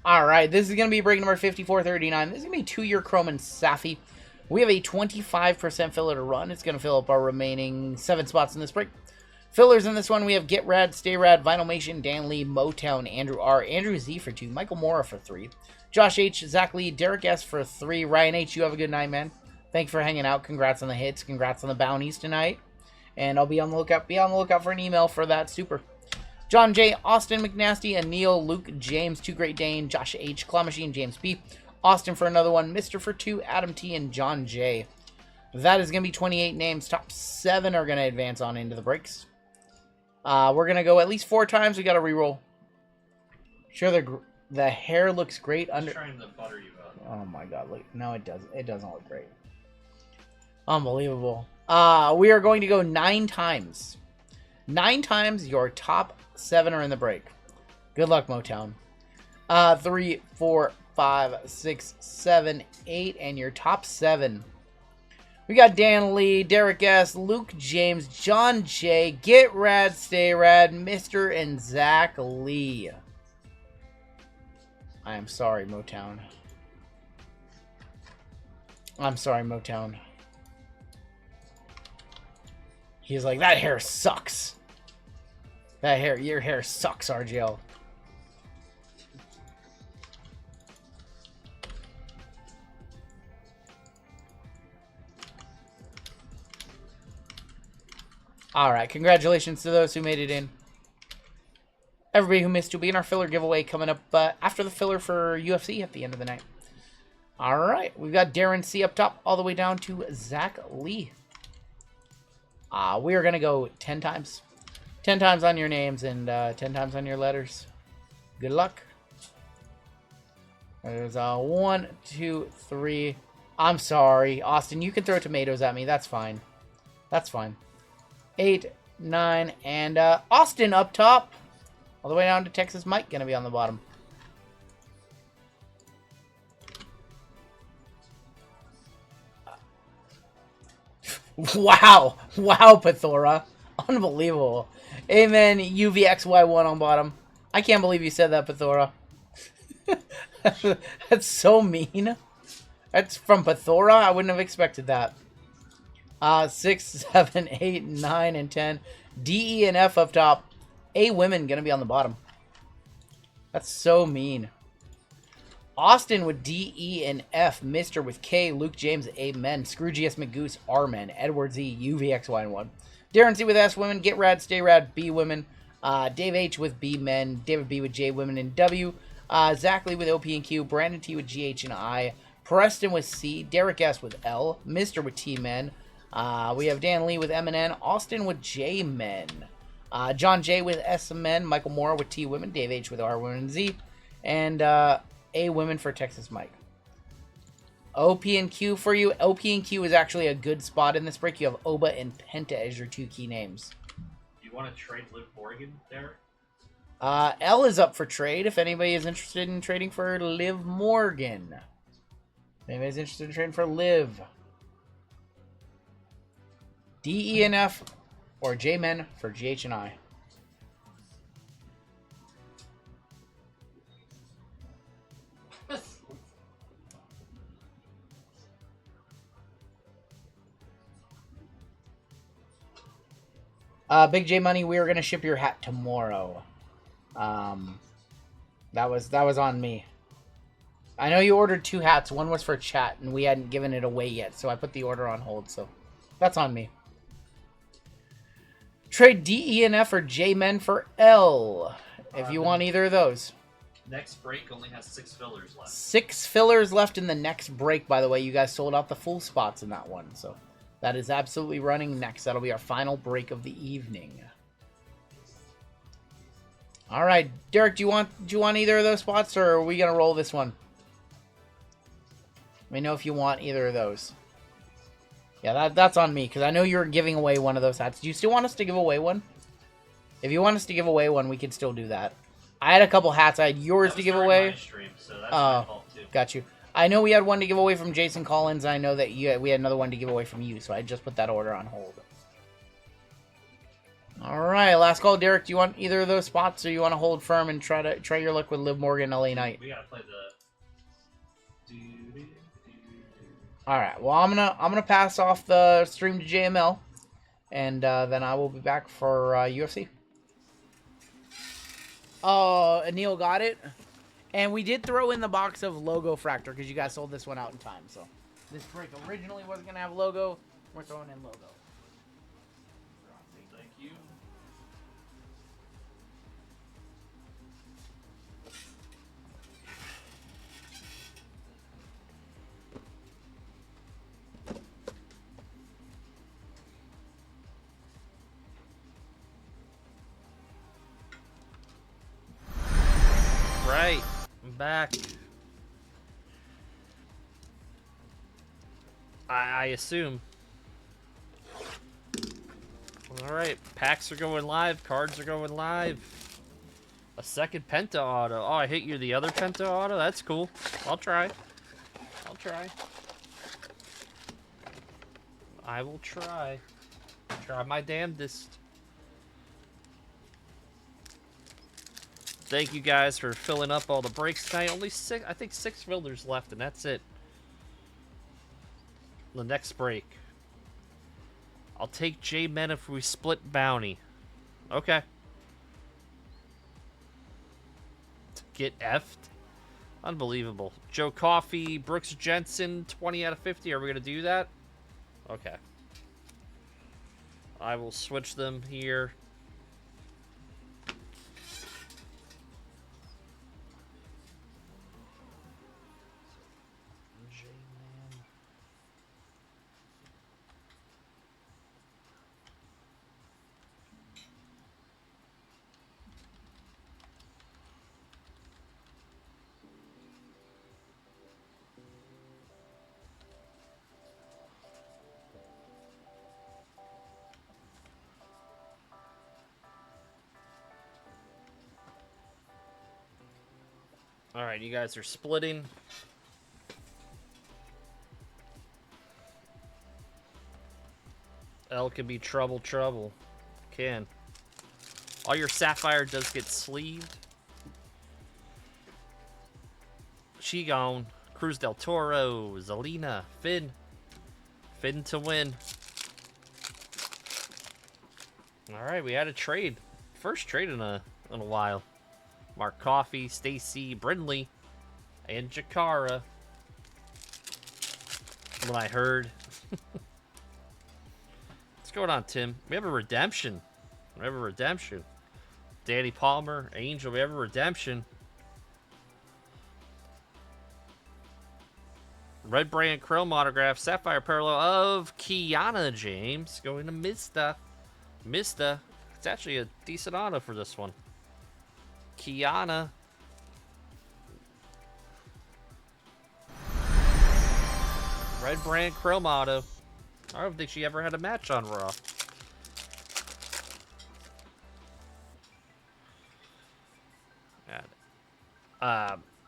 All right, this is going to be break number 5439. This is going to be 2-year Chrome and Sapphire. We have a 25% filler to run. It's going to fill up our remaining 7 spots in this break. Fillers in this one, we have Get Rad, Stay Rad, Vinylmation, Dan Lee, Motown, Andrew R, Andrew Z for 2, Michael Mora for 3, Josh H, Zach Lee, Derek S for 3, Ryan H, you have a good night, man. Thanks for hanging out. Congrats on the hits. Congrats on the bounties tonight. And I'll be on the lookout. Be on the lookout for an email for that super. John J, Austin McNasty, Anil, Luke, James, Two Great Dane, Josh H, Claw Machine, James B, Austin for another one, Mr. for 2, Adam T, and John J. That is going to be 28 names. Top 7 are going to advance on into the breaks. We're going to go at least 4 times. We got to reroll. Sure, the hair looks great under. Trying to butter you up. Oh my god! Look, no, it doesn't. It doesn't look great. Unbelievable. We are going to go 9 times. 9 times. Your top 7 are in the break. Good luck, Motown. 3, 4, 5, 6, 7, 8, and your top 7. We got Dan Lee, Derek S, Luke James, John J, Get Rad, Stay Rad, Mr. and Zach Lee. I am sorry, Motown. I'm sorry, Motown. He's like, that hair sucks. Your hair sucks, RGL. Alright, congratulations to those who made it in. Everybody who missed will be in our filler giveaway coming up after the filler for UFC at the end of the night. Alright, we've got Darren C up top all the way down to Zach Lee. We are going to go 10 times. 10 times on your names and 10 times on your letters. Good luck. There's 1, 2, 3. I'm sorry, Austin, you can throw tomatoes at me. That's fine. That's fine. 8, 9, and Austin up top. All the way down to Texas Mike, going to be on the bottom. Wow. Wow, Pathora. Unbelievable. Amen, UVXY1 on bottom. I can't believe you said that, Pathora. That's so mean. That's from Pathora? I wouldn't have expected that. 6, 7, 8, 9, and 10. D, E, and F up top. A women going to be on the bottom. That's so mean. Austin with D, E, and F. Mr. with K. Luke James, A men. Scrooge S. McGoose, R men. Edward Z, UVXY, and 1. Darren C with S women. Get Rad, Stay Rad, B women. Dave H with B men. David B with J women and W. Zach Lee with OP and Q. Brandon T with GH and I. Preston with C. Derek S with L. Mr. with T men. We have Dan Lee with M and N. Austin with J men. John J with S men. Michael Moore with T women. Dave H with R women and Z. And A women for Texas Mike. OP and Q for you. OP and Q is actually a good spot in this break. You have Oba and Penta as your 2 key names. Do you want to trade Liv Morgan there? L is up for trade if anybody is interested in trading for Liv Morgan. If anybody's interested in trading for Liv. D, E, and F or J men for GH and I. Big J Money, we are gonna ship your hat tomorrow. That was on me. I know you ordered 2 hats. One was for chat, and we hadn't given it away yet, so I put the order on hold. So that's on me. Trade D, E, and F or J men for L if you want either of those. Next break only has 6 fillers left. 6 fillers left in the next break. By the way, you guys sold out the full spots in that one, so. That is absolutely running next. That'll be our final break of the evening. All right, Derek, do you want either of those spots, or are we gonna roll this one? Let me know if you want either of those. Yeah, that's on me because I know you're giving away one of those hats. Do you still want us to give away one? If you want us to give away one, we can still do that. I had a couple hats. I had yours to give away. My stream, so that's my fault too. Got you. I know we had one to give away from Jason Collins. I know that we had another one to give away from you, so I just put that order on hold. All right, last call, Derek. Do you want either of those spots, or you want to hold firm and try your luck with Liv Morgan, LA Knight? We gotta play the. All right. Well, I'm gonna pass off the stream to JML, and then I will be back for UFC. Neil got it, and we did throw in the box of logo fractor because you guys sold this one out in time. So this break originally wasn't gonna have logo. We're throwing in logo. Thank you. Right, I'm back. I assume. Alright, packs are going live, cards are going live. A second Penta auto. Oh, I hit you the other Penta auto? That's cool. I'll try. I'll try. I will try. Try my damnedest. Thank you guys for filling up all the breaks tonight. Only six, I think 6 fillers left, and that's it. The next break. I'll take J-Men if we split bounty. Okay. Get effed. Unbelievable. Joe Coffey, Brooks Jensen, 20 out of 50. Are we going to do that? Okay. I will switch them here. Alright, you guys are splitting. L can be trouble. Can. All your Sapphire does get sleeved. Shigon, Cruz del Toro, Zelina, Finn. Finn to win. Alright, we had a trade. First trade in a while. Mark Coffey, Stacy, Brindley, and Jakara. What I heard. What's going on, Tim? We have a redemption. Danny Palmer, Angel, we have a redemption. Red Brand Chrome autograph, Sapphire parallel of Kiana James going to Mista. It's actually a decent auto for this one. Kiana. Red Brand Chrome auto. I don't think she ever had a match on Raw.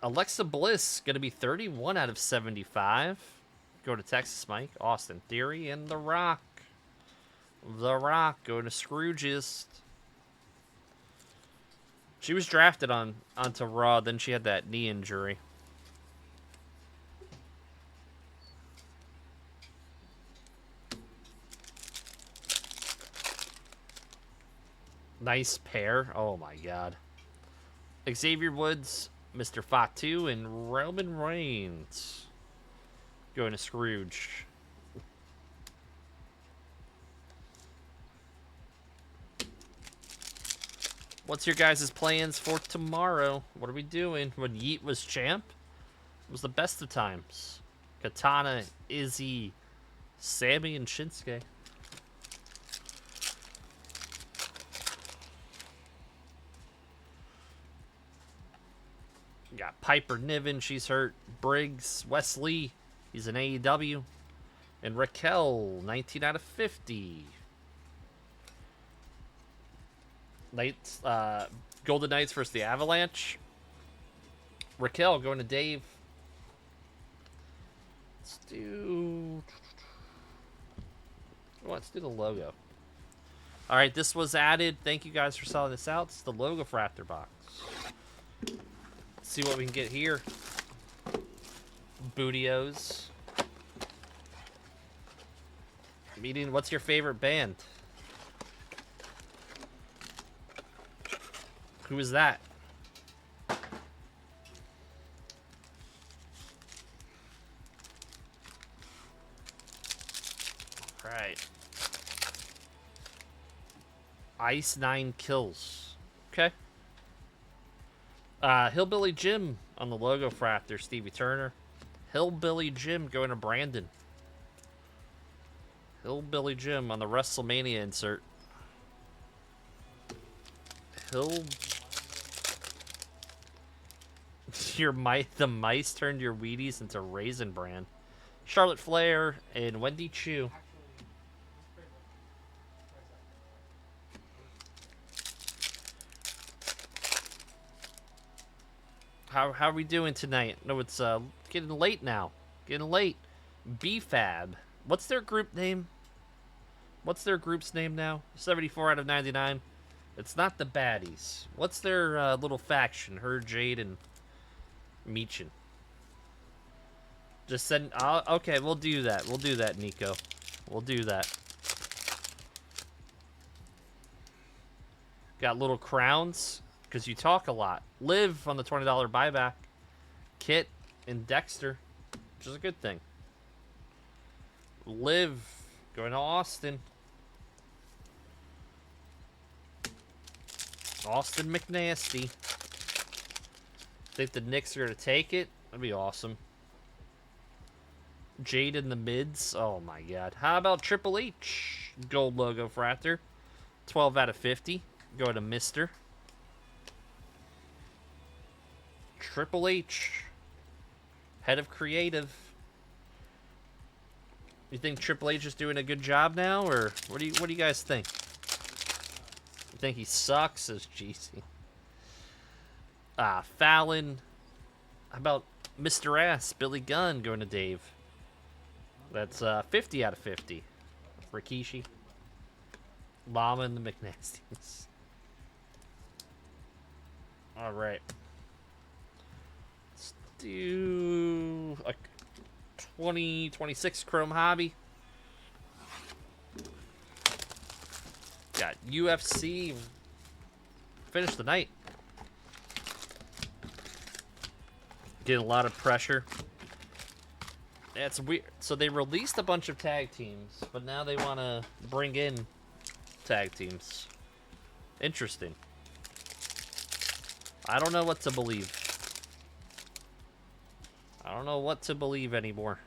Alexa Bliss going to be 31 out of 75. Go to Texas Mike, Austin Theory, and The Rock. The Rock going to Scroogeist. She was drafted onto Raw, then she had that knee injury. Nice pair. Oh my god. Xavier Woods, Mr. Fatu, and Roman Reigns. Going to Scrooge. What's your guys' plans for tomorrow? What are we doing? When Yeet was champ, it was the best of times. Katana, Izzy, Sammy, and Shinsuke. We got Piper Niven, she's hurt. Briggs, Wesley, he's in AEW. And Raquel, 19 out of 50. Knights, Golden Knights versus the Avalanche. Raquel going to Dave. Let's do the logo. All right, this was added. Thank you guys for selling this out. It's the Logo Fractor box. Let's see what we can get here. Bootios. Meeting, what's your favorite band? Who is that? Right. Ice 9 kills. Okay. Hillbilly Jim on the Logo Fractor, Stevie Turner. Hillbilly Jim going to Brandon. Hillbilly Jim on the WrestleMania insert. The mice turned your Wheaties into Raisin Bran. Charlotte Flair and Wendy Chu. How are we doing tonight? No, it's getting late now. Getting late. BFAB. What's their group name? What's their group's name now? 74 out of 99. It's not the Baddies. What's their little faction? Her, Jade, and Meechin. Just send. Okay, we'll do that. We'll do that, Nico. We'll do that. Got little crowns because you talk a lot. Liv on the $20 buyback. Kit and Dexter, which is a good thing. Liv going to Austin. Austin McNasty. Think the Knicks are going to take it? That'd be awesome. Jade in the mids. Oh my god. How about Triple H? Gold Logo Fractor. 12 out of 50. Go to Mr. Triple H. Head of creative. You think Triple H is doing a good job now, or what do you guys think? You think he sucks? Says GC. Fallon. How about Mr. Ass, Billy Gunn going to Dave? That's 50 out of 50. Rikishi. Llama and the McNasties. All right. Let's do a 2026 Chrome Hobby. Got UFC. Finish the night. Getting a lot of pressure. That's weird. So they released a bunch of tag teams, but now they want to bring in tag teams. Interesting. I don't know what to believe. I don't know what to believe anymore.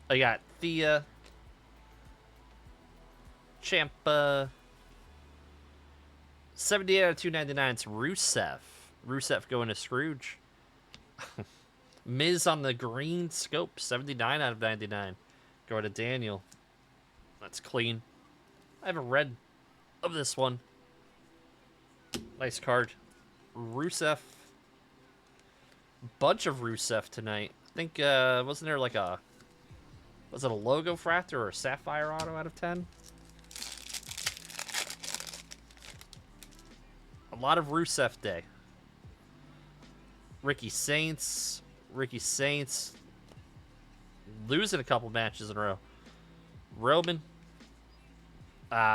I got Thea, Ciampa, 78 out of 299. It's Rusev. Rusev going to Scrooge. Miz on the green scope, 79 out of 99. Going to Daniel. That's clean. I have a red of this one. Nice card. Rusev. Bunch of Rusev tonight. I think, wasn't there like a... Was it a Logo Fractor or a Sapphire auto out of 10? A lot of Rusev Day. Ricky Saints. Ricky Saints. Losing a couple matches in a row. Roman.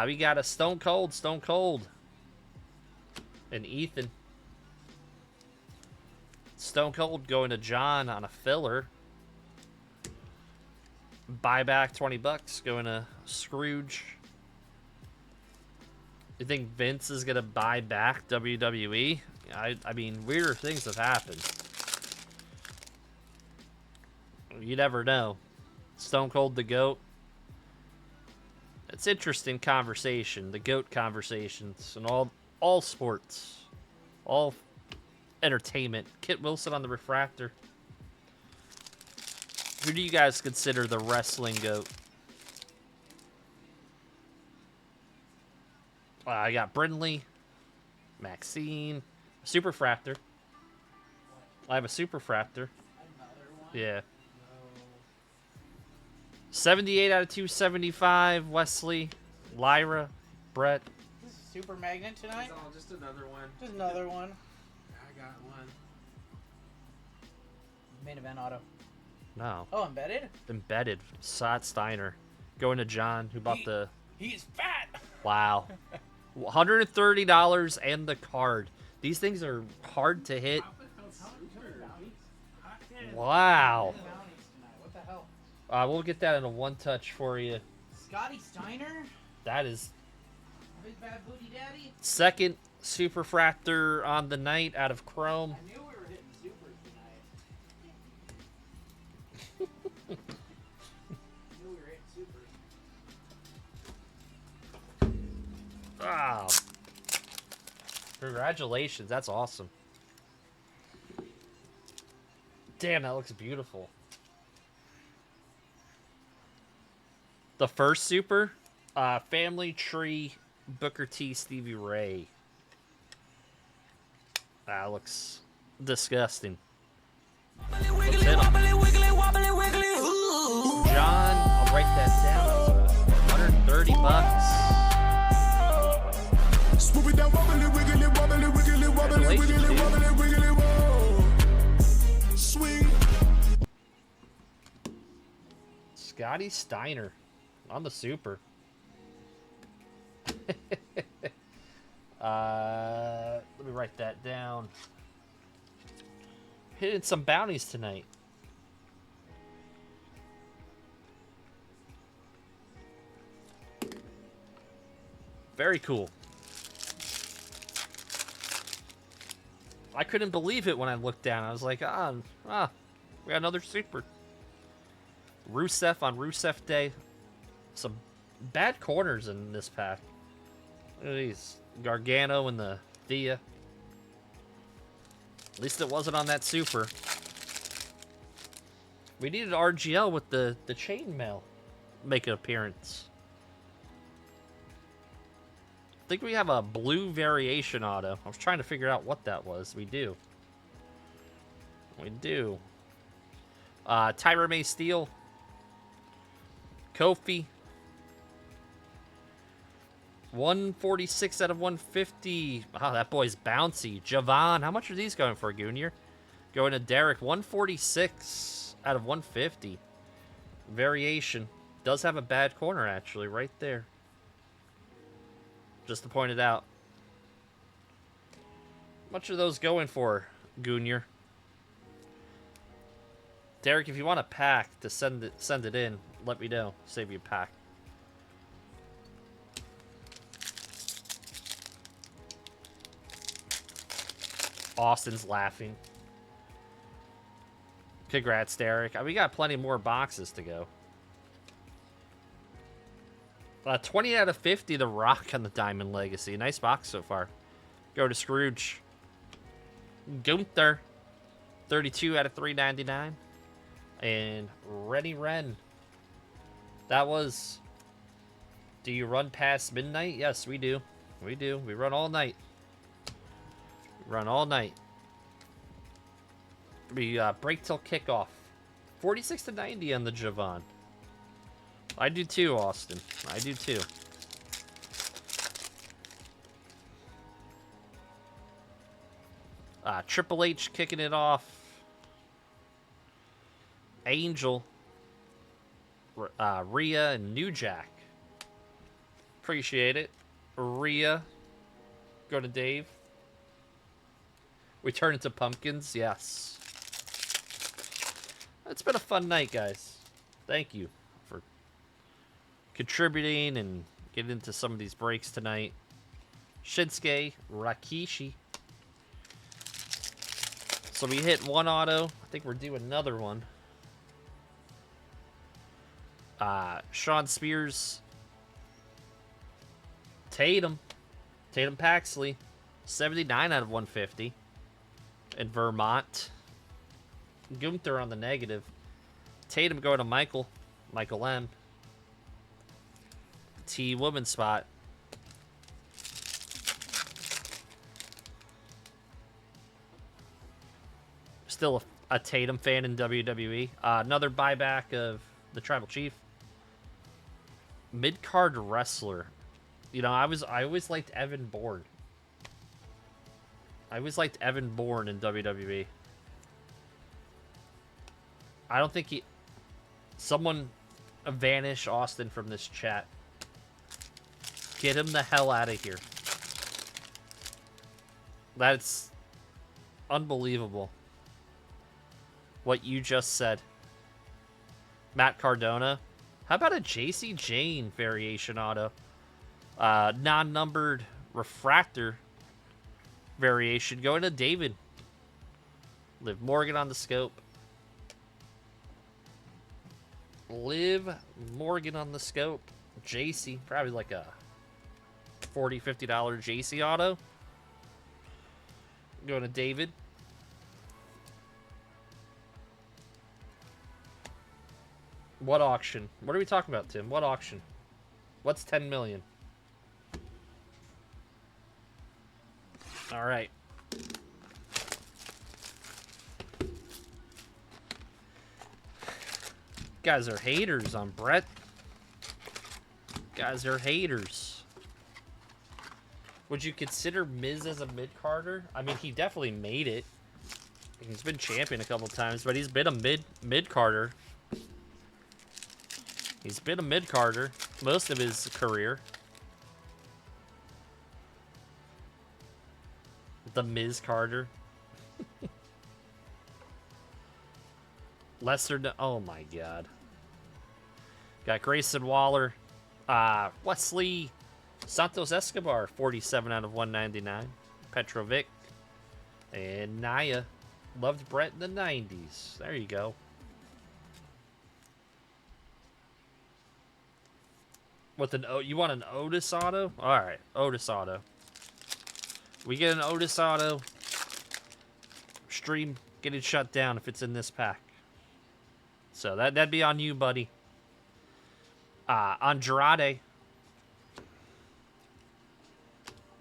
We got a Stone Cold. And Ethan. Stone Cold going to John on a filler. Buyback $20 going to Scrooge. You think Vince is gonna buy back WWE? I mean, weirder things have happened. You never know. Stone Cold the GOAT. It's interesting conversation, the GOAT conversations, and all sports, all entertainment. Kit Wilson on the Refractor. Who do you guys consider the wrestling GOAT? I got Brindley, Maxine, Super Fractor. I have a Super Fractor. Yeah. 78 out of 275. Wesley, Lyra, Brett. This is Super Magnet tonight. It's all just another one. Just another one. I got one. Main event auto. No. Oh, embedded? Embedded. Sot Steiner. Going to John, who bought the... He's fat! Wow. $130 and the card. These things are hard to hit. Wow. What the hell? We'll get that in a one-touch for you. Scotty Steiner? That is Big bad booty daddy? second Superfractor on the night out of Chrome. I knew we were hitting supers tonight. I knew we were hitting supers. Wow. Congratulations. That's awesome. Damn, that looks beautiful. The first super, Family Tree, Booker T, Stevie Ray. That looks disgusting. Let's hit 'em. John, I'll write that down. $130. Congratulations, dude. Scotty Steiner on the super. Let me write that down. Hitting some bounties tonight. Very cool. I couldn't believe it when I looked down. I was like, we got another super. Rusev on Rusev Day. Some bad corners in this pack. Look at these. Gargano and the Thea. At least it wasn't on that super. We needed RGL with the chainmail make an appearance. I think we have a blue variation auto. I was trying to figure out what that was. We do. We do. Tyra May Steele. Kofi. 146 out of 150. Wow, that boy's bouncy. Javon. How much are these going for, Goonier? Going to Derek. 146 out of 150. Variation. Does have a bad corner, actually, right there. Just to point it out. How much are those going for, Goonier? Derek, if you want a pack to send it in, let me know. Save you a pack. Austin's laughing. Congrats, Derek. We got plenty more boxes to go. 20 out of 50, The Rock on the Diamond Legacy. Nice box so far. Go to Scrooge. Gunther. 32 out of 399. And Rennie Ren. That was... Do you run past midnight? Yes, we do. We do. We run all night. We run all night. We break till kickoff. 46 to 90 on the Javon. I do too, Austin. I do too. Triple H kicking it off. Angel. Rhea and New Jack. Appreciate it. Rhea. Go to Dave. We turn into pumpkins. Yes. It's been a fun night, guys. Thank you for contributing and getting into some of these breaks tonight. Shinsuke Rikishi. So we hit one auto. I think we're due another one. Sean Spears. Tatum Paxley. 79 out of 150. In Vermont. Gunther on the negative. Tatum going to Michael M. T woman spot. Still a Tatum fan in WWE. Another buyback of the Tribal Chief. Mid-card wrestler. You know, I always liked Evan Bourne. I always liked Evan Bourne in WWE. I don't think he... Someone vanish Austin from this chat. Get him the hell out of here. That's unbelievable. What you just said. Matt Cardona. How about a JC Jane variation auto? Non-numbered refractor variation going to David. Liv Morgan on the scope. Liv Morgan on the scope. JC, probably like a $40, $50 JC auto. Going to David. What auction? What are we talking about, Tim? What auction? What's 10 million? All right. Guys are haters on Brett. Guys are haters. Would you consider Miz as a mid-carder? I mean, he definitely made it. He's been champion a couple times, but he's been a mid-carder. He's been a mid-carder most of his career. The Miz Carter. Oh my god. Got Grayson Waller. Wesley Santos Escobar, 47 out of 199. Petrovic. And Naya. Loved Brett in the 90s. There you go. With you want an Otis auto? Alright, Otis auto. We get an Otis auto. Stream getting shut down if it's in this pack. So that'd be on you, buddy. Andrade.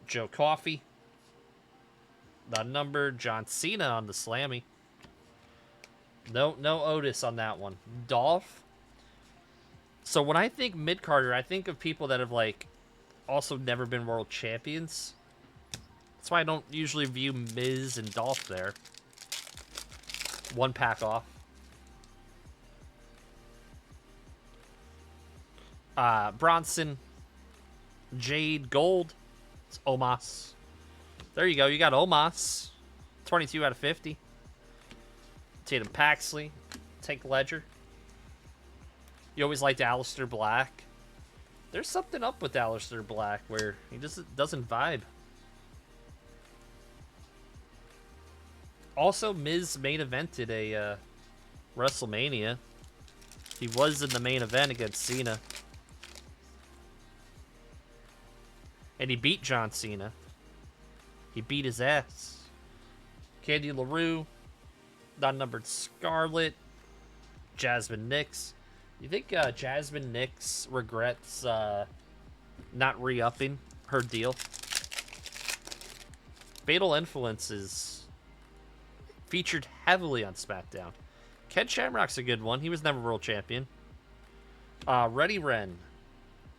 Joe Coffey. The number John Cena on the Slammy. No Otis on that one. Dolph. So when I think mid-carder, I think of people that have like also never been world champions. That's why I don't usually view Miz and Dolph there. One pack off. Bronson. Jade Gold. It's Omos. There you go. You got Omos. 22 out of 50. Tatum Paxley. Tank Ledger. You always liked Aleister Black. There's something up with Aleister Black where he just doesn't vibe. Also, Miz main evented a WrestleMania. He was in the main event against Cena. And he beat John Cena. He beat his ass. Candy LaRue. Non-numbered Scarlet. Jasmine Nix. You think Jasmine Nix regrets not re-upping her deal? Fatal Influence is featured heavily on SmackDown. Ken Shamrock's a good one. He was never world champion. Reddy Wren.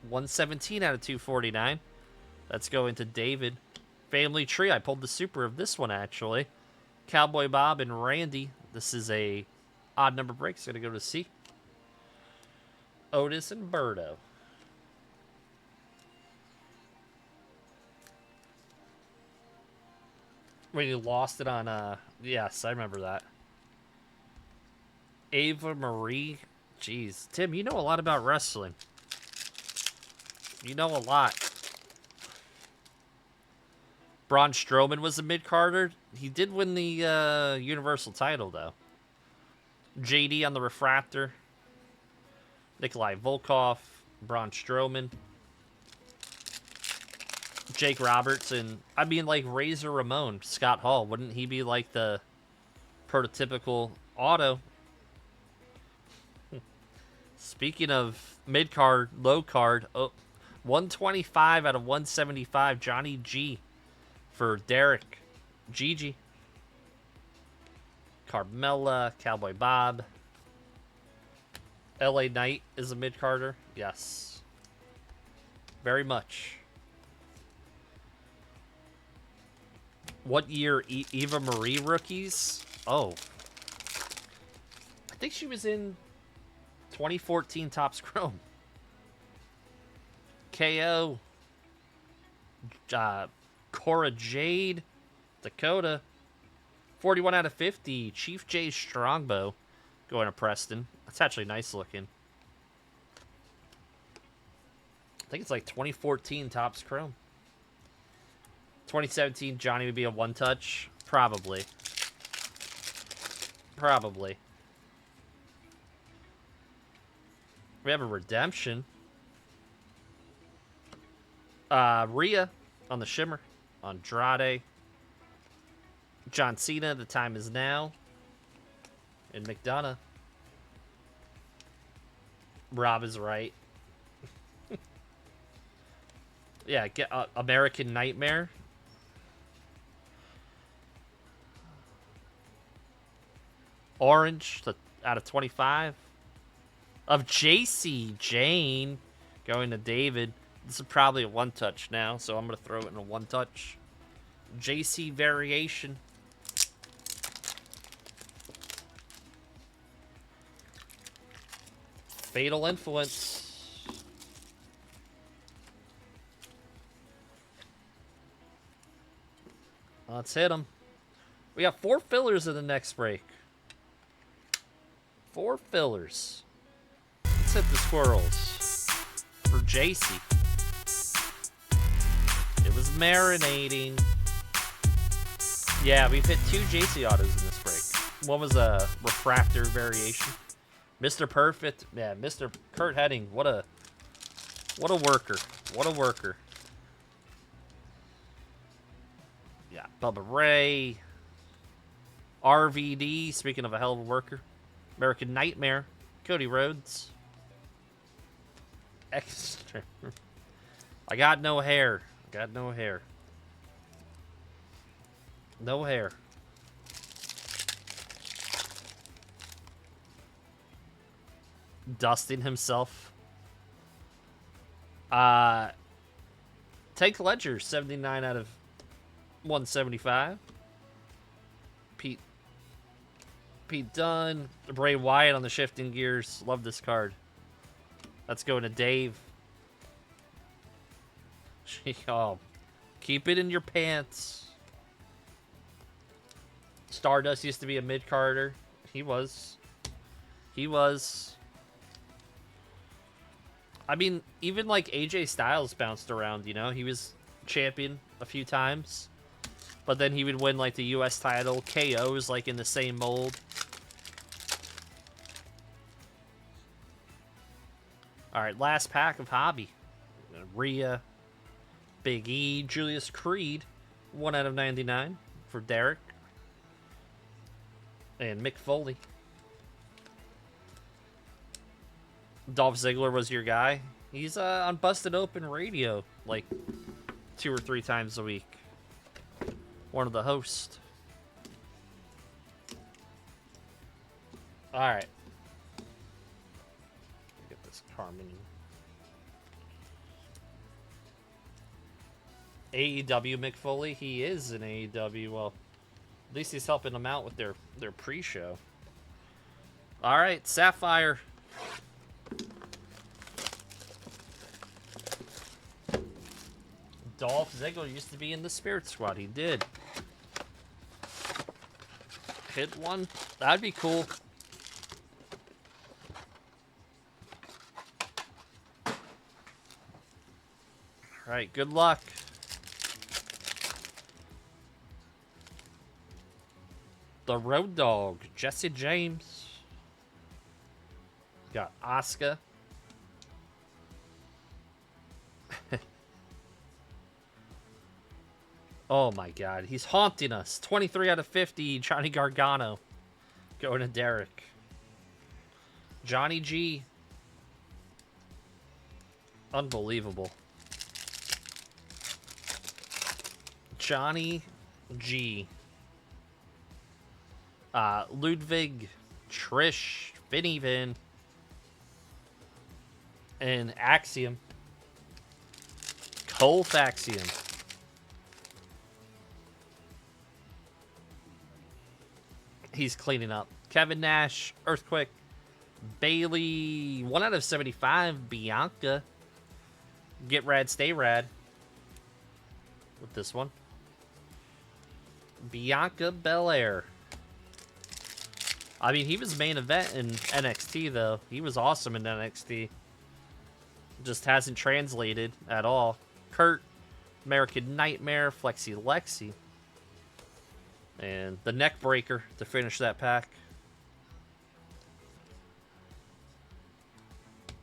117 out of 249. Let's go into David. Family Tree. I pulled the super of this one, actually. Cowboy Bob and Randy. This is a odd number break. It's going to go to C. Otis and Birdo. When you lost it on, yes, I remember that. Ava Marie. Jeez. Tim, you know a lot about wrestling. You know a lot. Braun Strowman was a mid-carder. He did win the Universal title, though. JD on the refractor. Nikolai Volkov. Braun Strowman. Jake Roberts. And, I mean, like, Razor Ramon. Scott Hall. Wouldn't he be, like, the prototypical auto? Speaking of mid-card, low-card. Oh, 125 out of 175. Johnny G. For Derek. Gigi. Carmella. Cowboy Bob. LA Knight is a mid-carder. Yes. very much. What year Eva Marie rookies? Oh. I think she was in 2014 Topps Chrome. KO. Cora Jade. Dakota. 41 out of 50. Chief J Strongbow going to Preston. That's actually nice looking. I think it's like 2014 Topps Chrome. 2017 Johnny would be a one-touch. Probably. Probably. We have a redemption. Rhea on the Shimmer. Andrade. John Cena, the time is now. And McDonough. Rob is right. Yeah, get American Nightmare. Orange out of 25. Of JC Jane going to David. This is probably a one-touch now, so I'm going to throw it in a one-touch. JC variation. Fatal Influence. Let's hit them. We got 4 fillers in the next break. 4 fillers. Let's hit the squirrels. For JC. It was marinating. Yeah, we've hit 2 JC autos in this break. One was a refractor variation. Mr. Perfect. Yeah, Mr. Kurt Hennig. What a worker. What a worker. Yeah, Bubba Ray. RVD, speaking of a hell of a worker. American Nightmare. Cody Rhodes. Extra. I got no hair. Got no hair. No hair. Dusting himself. Tank Ledger, 79 out of 175. Pete Dunne. Bray Wyatt on the shifting gears. Love this card. Let's go to Dave. Oh, keep it in your pants. Stardust used to be a mid-carder. He was. I mean, even like AJ Styles bounced around, you know? He was champion a few times. But then he would win like the US title. KO's like in the same mold. Alright, last pack of Hobby. Rhea. Big E. Julius Creed. 1 out of 99 for Derek. And Mick Foley. Dolph Ziggler was your guy. He's on Busted Open Radio like 2 or 3 times a week. One of the hosts. Alright. Get this Carmen. AEW Mick Foley. He is an AEW. Well, at least he's helping them out with their pre-show. Alright, Sapphire. Dolph Ziggler used to be in the Spirit Squad. He did. Hit one. That'd be cool. Alright, good luck. The Road Dogg, Jesse James. Got Asuka. Oh my god, he's haunting us. 23 out of 50, Johnny Gargano. Going to Derek. Johnny G. Unbelievable. Johnny G. Ludwig, Trish, Finnevan, and Axiom. Colfaxian. He's cleaning up. Kevin Nash, Earthquake, Bailey, 1 out of 75, Bianca. Get rad, stay rad. With this one. Bianca Belair. I mean, he was main event in NXT, though. He was awesome in NXT. Just hasn't translated at all. Kurt, American Nightmare, Flexi Lexi. And the neck breaker to finish that pack.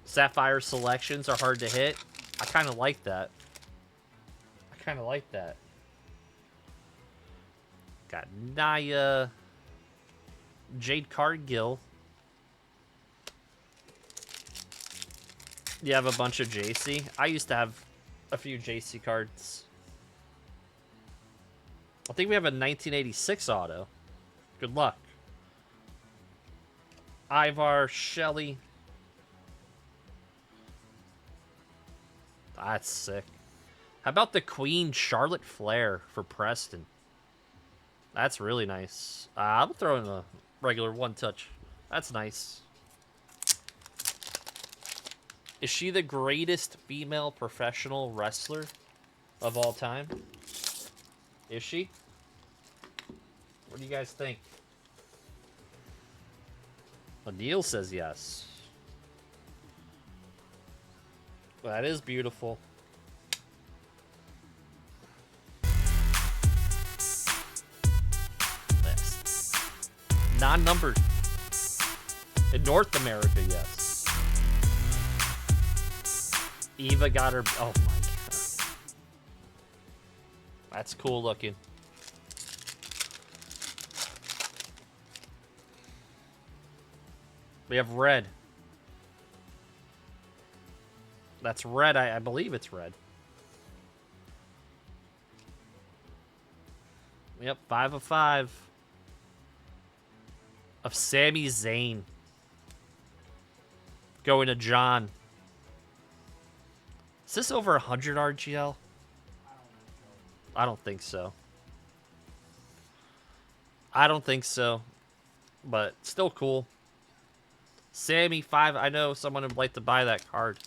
Sapphire selections are hard to hit. I kind of like that. Got Naya. Jade Cargill. You have a bunch of JC. I used to have a few JC cards. I think we have a 1986 auto. Good luck. Ivar, Shelley. That's sick. How about the Queen Charlotte Flair for Preston? That's really nice. I'm throwing a regular one touch. That's nice. Is she the greatest female professional wrestler of all time? Is she? What do you guys think? Well, Neil says yes. Well, that is beautiful. Next. Non-numbered. In North America, yes. Eva got her... Oh my god. That's cool looking. We have red. That's red. I believe it's red. Yep, 5 of 5. Of Sami Zayn. Going to John. Is this over 100 RGL? I don't think so. I don't think so. But still cool. Sammy 5. I know someone would like to buy that card.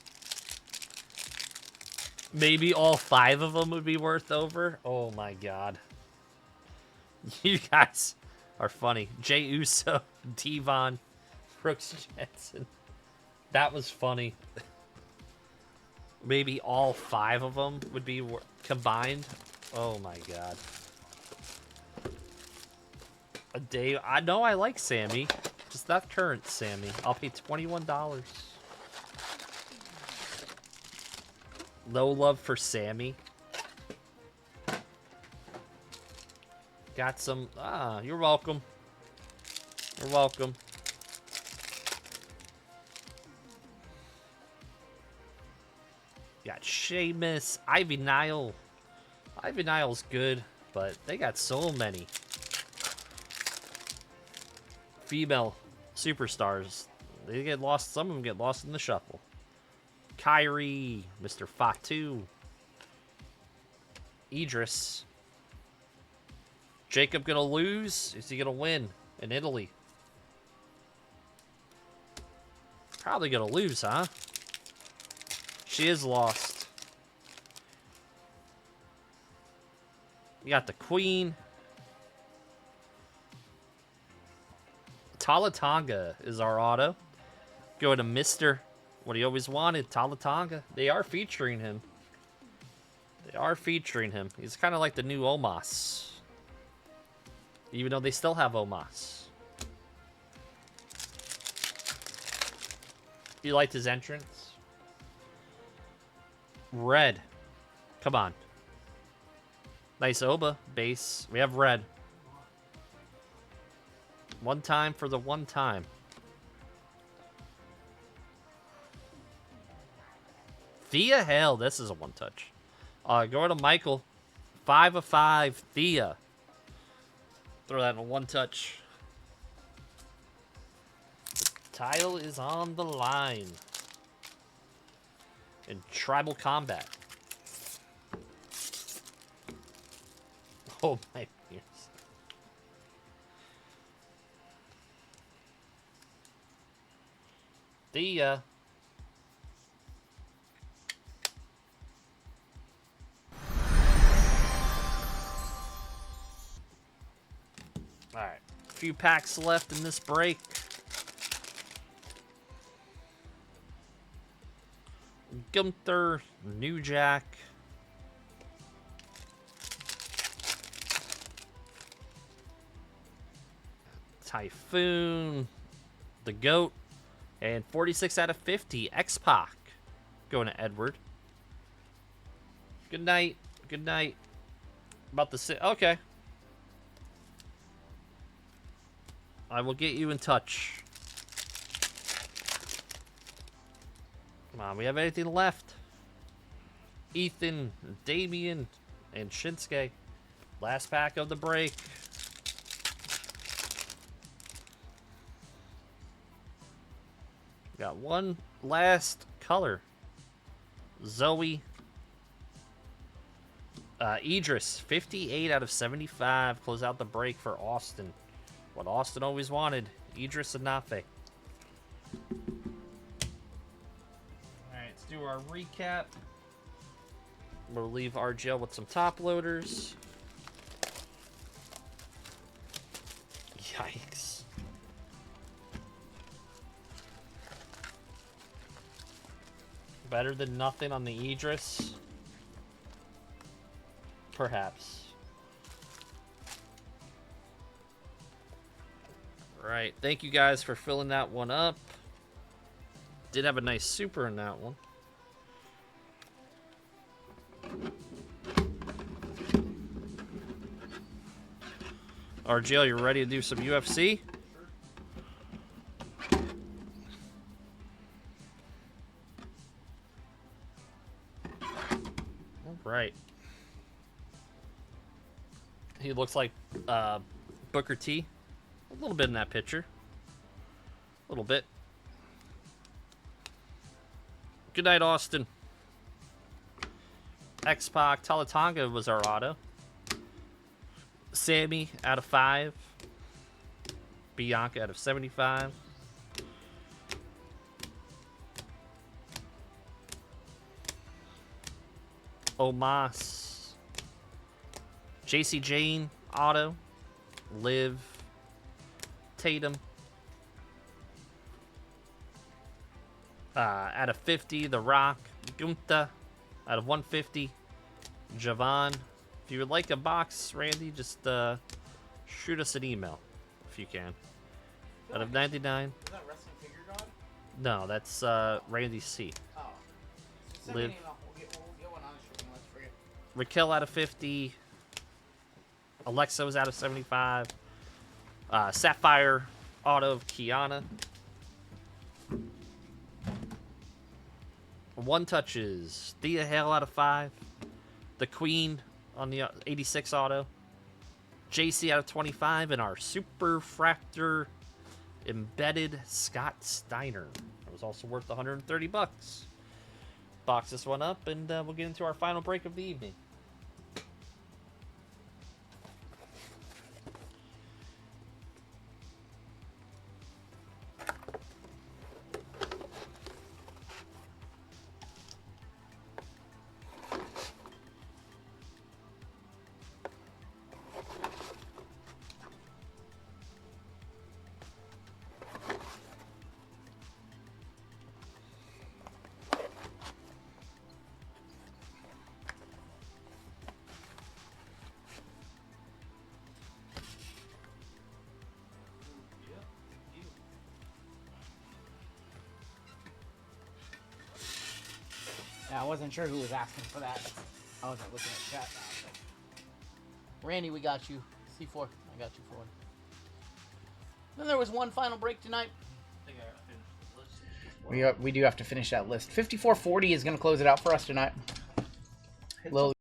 Maybe all 5 of them would be worth over. Oh my god. You guys are funny. Jey Uso, Devon, Brooks Jensen. That was funny. Maybe all 5 of them would be combined. Oh my god. A day. I know I like Sammy. Just not current Sammy. I'll pay $21. No love for Sammy. Got some... Ah, you're welcome. You're welcome. Got Sheamus, Ivy Nile. Ivy Nile's good, but they got so many female superstars. They get lost. Some of them get lost in the shuffle. Kyrie, Mr. Fatu, Idris. Jacob gonna lose? Is he gonna win in Italy? Probably gonna lose, huh? She is lost. You got the Queen. Talatanga is our auto. Go to Mr. What he always wanted, Talatanga. They are featuring him. They are featuring him. He's kind of like the new Omos. Even though they still have Omos. You liked his entrance? Red. Come on. Nice Oba base. We have red. One time for the one time. Thea Hale. This is a one touch. Go to Michael. 5 of 5. Thea. Throw that in a one touch. The title is on the line. In Tribal Combat. Oh my ears. See ya. Alright. A few packs left in this break. Gunther, New Jack. Typhoon, the GOAT, and 46 out of 50, X-Pac. Going to Edward. Good night. Good night. About the okay. I will get you in touch. Come on, we have anything left? Ethan, Damien, and Shinsuke. Last pack of the break. Got one last color. Zoe. Idris, 58 out of 75. Close out the break for Austin. What Austin always wanted. Idris Anafe. Alright, let's do our recap. We'll leave RGL with some top loaders. Yikes. Better than nothing on the Idris? Perhaps. Right. Thank you guys for filling that one up. Did have a nice super in that one. RGL, you ready to do some UFC? All right. He looks like Booker T. A little bit in that picture. A little bit. Good night, Austin. X-Pac, Talatanga was our auto. Sammy out of 5. Bianca out of 75. Omas. JC Jane auto. Liv. Tatum. Out of 50, The Rock. Gunther. Out of 150, Javon. If you would like a box, Randy, just shoot us an email if you can. Out of 99. Is that Wrestling Figure God? No, that's Randy C. Oh. Send Liv. me an email. We'll get one on the stream. Let's forget. Raquel out of 50. Alexa was out of 75. Sapphire auto of Kiana. One touches. Thea Hale out of 5. The Queen on the 86 auto. JC out of 25. And our Super Fractor embedded Scott Steiner. That was also worth 130 bucks. Box this one up and we'll get into our final break of the evening. Yeah, I wasn't sure who was asking for that. I wasn't looking at chat now. So. Randy, we got you. C4, I got you for one. Then there was one final break tonight. We do have to finish that list. 5440 is going to close it out for us tonight. Little